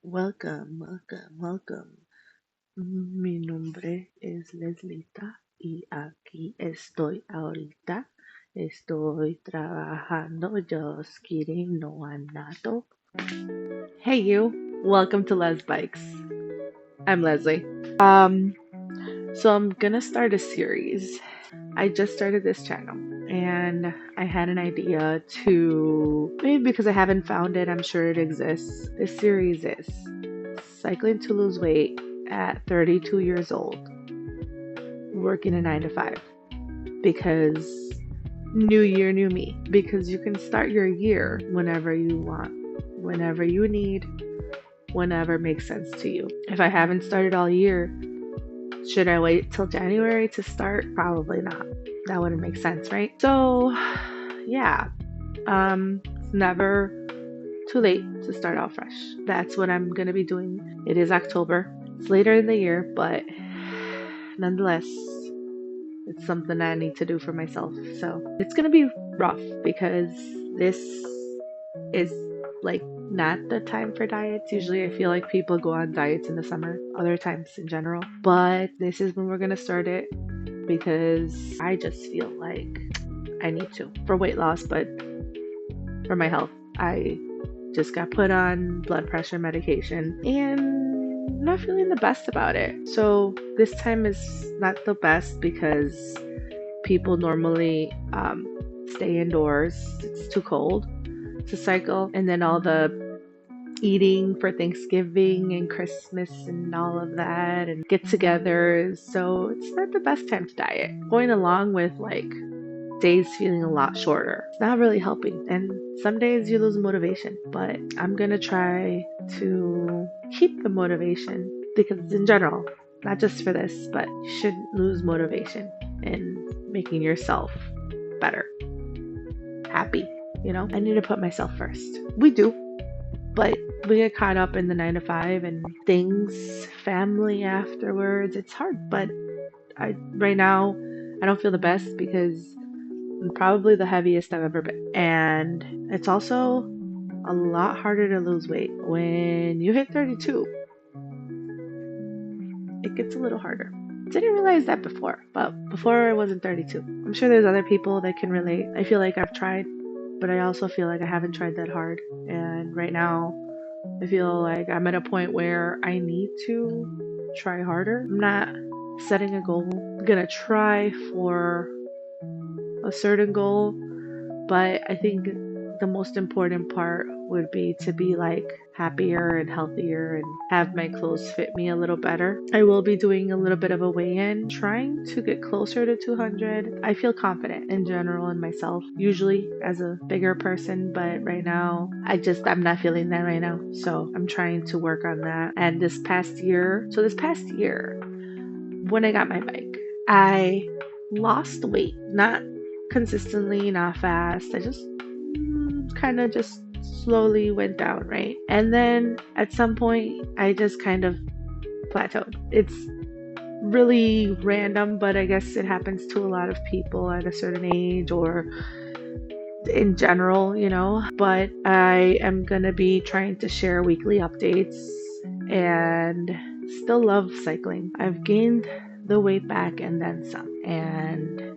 Welcome. Mi nombre es Leslita y aquí estoy ahorita. Estoy trabajando, just kidding, no I'm not. Hey you, welcome to Les Bikes. I'm Leslie. So I'm gonna start a series. I just started this channel and I had an idea to, maybe because I haven't found it, I'm sure it exists. This series is cycling to lose weight at 32 years old, working a 9 to 5. Because new year, new me. Because you can start your year whenever you want, whenever you need, whenever makes sense to you. If I haven't started all year, should I wait till January to start? Probably not. That wouldn't make sense, right? So, yeah, it's never too late to start out fresh. That's what I'm gonna be doing. It is October. It's later in the year, but nonetheless, it's something I need to do for myself. So it's gonna be rough because this is like not the time for diets. Usually I feel like people go on diets in the summer, other times in general. But this is when we're gonna start it because I just feel like I need to for weight loss, but for my health. I just got put on blood pressure medication and I'm not feeling the best about it. So this time is not the best because people normally stay indoors. It's too cold to cycle. And then all the eating for Thanksgiving and Christmas and all of that and get togethers. So it's not the best time to diet. Going along with like days feeling a lot shorter. It's not really helping. And some days you lose motivation, but I'm gonna try to keep the motivation because in general, not just for this, but you shouldn't lose motivation in making yourself better, happy. I need to put myself first. We do, but we get caught up in the 9 to 5 and things, family afterwards. It's hard, but right now I don't feel the best because I'm probably the heaviest I've ever been. And it's also a lot harder to lose weight. When you hit 32, it gets a little harder. Didn't realize that before, but before I wasn't 32. I'm sure there's other people that can relate. I feel like I've tried, but I also feel like I haven't tried that hard. And right now, I feel like I'm at a point where I need to try harder. I'm not setting a goal. I'm gonna try for a certain goal, but I think the most important part would be to be like happier and healthier and have my clothes fit me a little better. I will be doing a little bit of a weigh-in, trying to get closer to 200. I feel confident in general in myself, usually as a bigger person, but right now I'm not feeling that right now. So I'm trying to work on that. And this past year, when I got my bike, I lost weight, not consistently, not fast. I just kind of just slowly went down, right? And then at some point, I just kind of plateaued. It's really random, but I guess it happens to a lot of people at a certain age or in general, But I am going to be trying to share weekly updates and still love cycling. I've gained the weight back and then some. And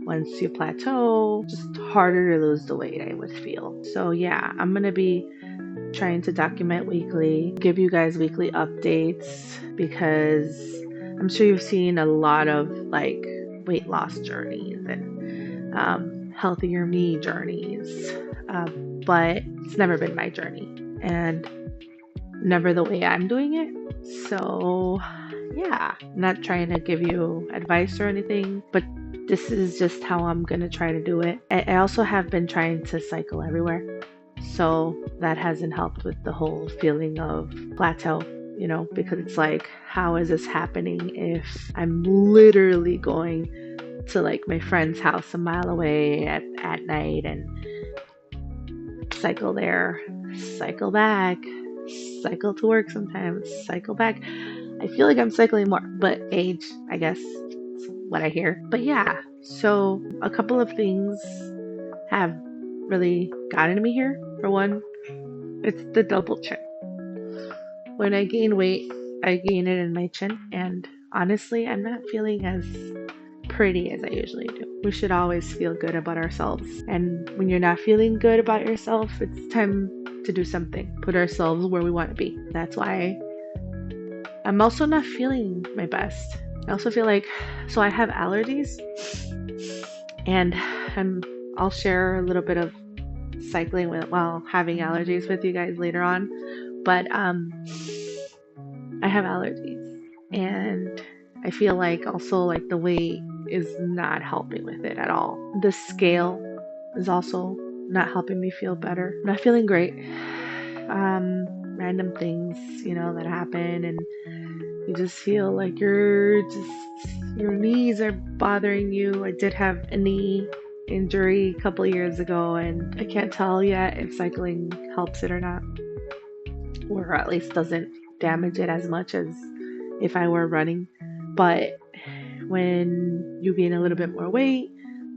once you plateau, just harder to lose the weight, I would feel. So yeah, I'm gonna be trying to document weekly, give you guys weekly updates because I'm sure you've seen a lot of like weight loss journeys and healthier me journeys, but it's never been my journey and never the way I'm doing it. So yeah, not trying to give you advice or anything, but this is just how I'm gonna try to do it. I also have been trying to cycle everywhere, so that hasn't helped with the whole feeling of plateau, because it's like, how is this happening if I'm literally going to like my friend's house a mile away at night and cycle there, cycle back, cycle to work sometimes, cycle back. I feel like I'm cycling more, but age, I guess, is what I hear. But yeah, so a couple of things have really gotten me here. For one, it's the double chin. When I gain weight, I gain it in my chin, and honestly, I'm not feeling as pretty as I usually do. We should always feel good about ourselves. And when you're not feeling good about yourself, it's time to do something, put ourselves where we want to be. That's why I'm also not feeling my best. I also feel like, so I have allergies, and I'll share a little bit of cycling while having allergies with you guys later on. But I have allergies, and I feel like also like the weight is not helping with it at all. The scale is also not helping me feel better. I'm not feeling great. Random things, that happen, and you just feel like your knees are bothering you. I did have a knee injury a couple years ago, and I can't tell yet if cycling helps it or not, or at least doesn't damage it as much as if I were running. But when you gain a little bit more weight,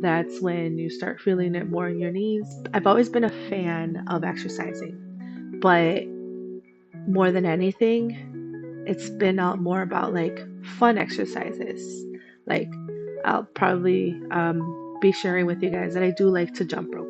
that's when you start feeling it more in your knees. I've always been a fan of exercising, but more than anything, it's been more about like fun exercises. Like I'll probably be sharing with you guys that I do like to jump rope.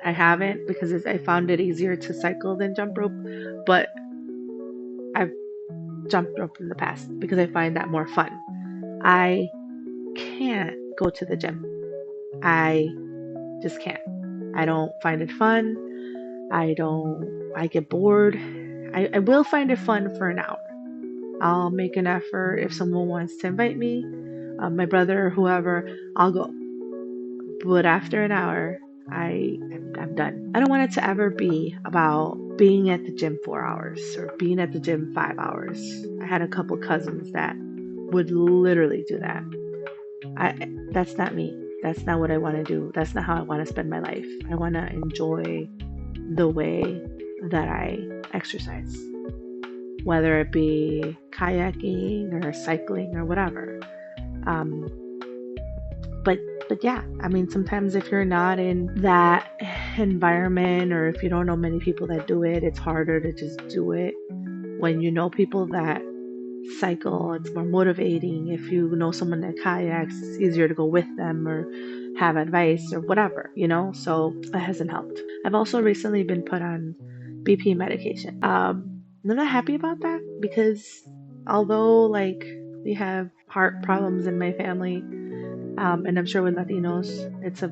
I haven't because I found it easier to cycle than jump rope, but I've jumped rope in the past because I find that more fun. I can't go to the gym. I just can't. I don't find it fun. I get bored. I will find it fun for an hour. I'll make an effort if someone wants to invite me, my brother or whoever, I'll go. But after an hour, I'm done. I don't want it to ever be about being at the gym 4 hours or being at the gym 5 hours. I had a couple cousins that would literally do that. That's not me. That's not what I want to do. That's not how I want to spend my life. I want to enjoy the way that I exercise, whether it be kayaking or cycling or whatever. Um, but yeah, I mean, sometimes if you're not in that environment or if you don't know many people that do it, it's harder to just do it. When you know people that cycle, it's more motivating. If you know someone that kayaks, it's easier to go with them or have advice or whatever, so that hasn't helped. I've also recently been put on BP medication. I'm not happy about that because although like we have heart problems in my family, and I'm sure with Latinos, it's a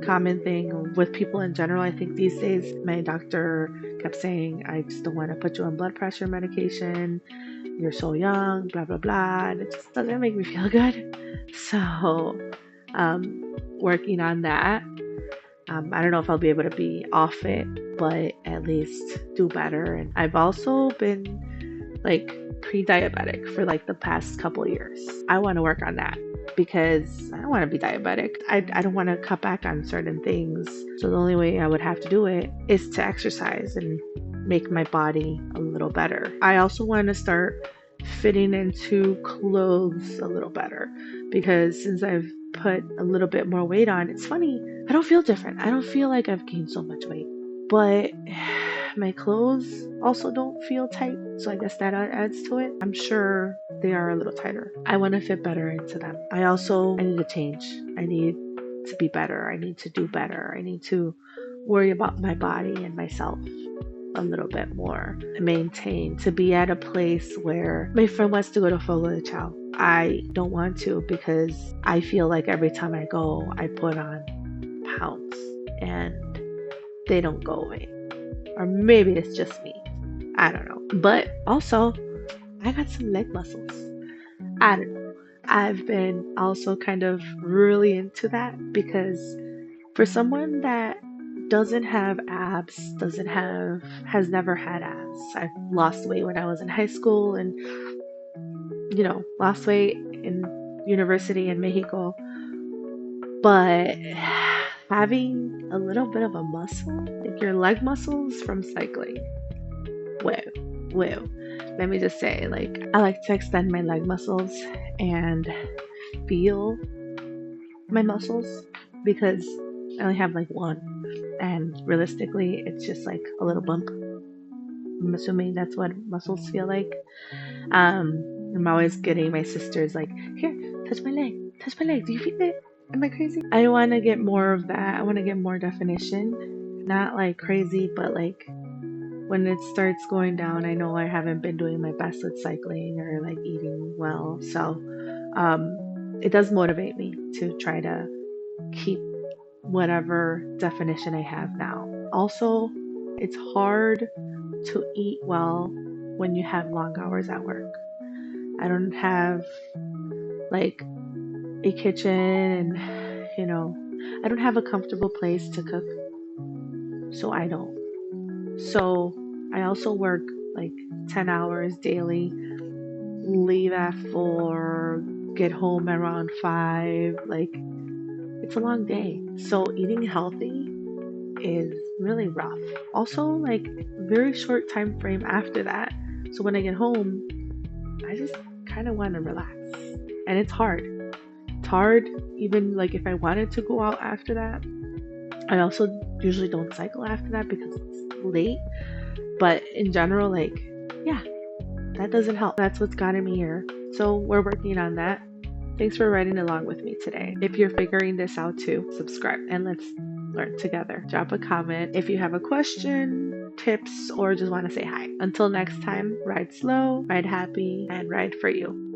common thing with people in general. I think these days my doctor kept saying, I just don't want to put you on blood pressure medication. You're so young, blah, blah, blah. And it just doesn't make me feel good. So, working on that. I don't know if I'll be able to be off it, but at least do better. And I've also been like pre-diabetic for like the past couple years. I want to work on that because I don't want to be diabetic. I don't want to cut back on certain things. So the only way I would have to do it is to exercise and make my body a little better. I also want to start fitting into clothes a little better because since I've put a little bit more weight on, it's funny, I don't feel different. I don't feel like I've gained so much weight, but my clothes also don't feel tight, so I guess that adds to it. I'm sure they are a little tighter. I want to fit better into them. I need to change. I need to be better. I need to do better. I need to worry about my body and myself a little bit more. Maintain to be at a place where my friend wants to go to Fogo de Chao. I don't want to because I feel like every time I go, I put on pounds and they don't go away. Or maybe it's just me. I don't know. But also, I got some leg muscles. I don't know. I've been also kind of really into that because for someone that doesn't have abs, has never had abs. I lost weight when I was in high school and, lost weight in university in Mexico. But having a little bit of a muscle, like your leg muscles from cycling, whoa. Let me just say, like, I like to extend my leg muscles and feel my muscles because I only have like one, and realistically, it's just like a little bump. I'm assuming that's what muscles feel like. I'm always getting my sisters like, here, touch my leg, touch my leg. Do you feel it? Am I crazy? I want to get more of that. I want to get more definition. Not like crazy, but like when it starts going down, I know I haven't been doing my best with cycling or like eating well. So it does motivate me to try to keep whatever definition I have now. Also, it's hard to eat well when you have long hours at work. I don't have like a kitchen and, I don't have a comfortable place to cook, so I don't. So I also work like 10 hours daily, leave at 4, get home around 5. Like, it's a long day. So eating healthy is really rough. Also, like, very short time frame after that. So when I get home, I just kind of want to relax. And it's hard. It's hard, even like if I wanted to go out after that. I also usually don't cycle after that because it's late. But in general, like, yeah, that doesn't help. That's what's gotten me here. So we're working on that. Thanks for riding along with me today. If you're figuring this out too, subscribe and let's learn together. Drop a comment if you have a question, tips, or just want to say hi. Until next time, ride slow, ride happy, and ride for you.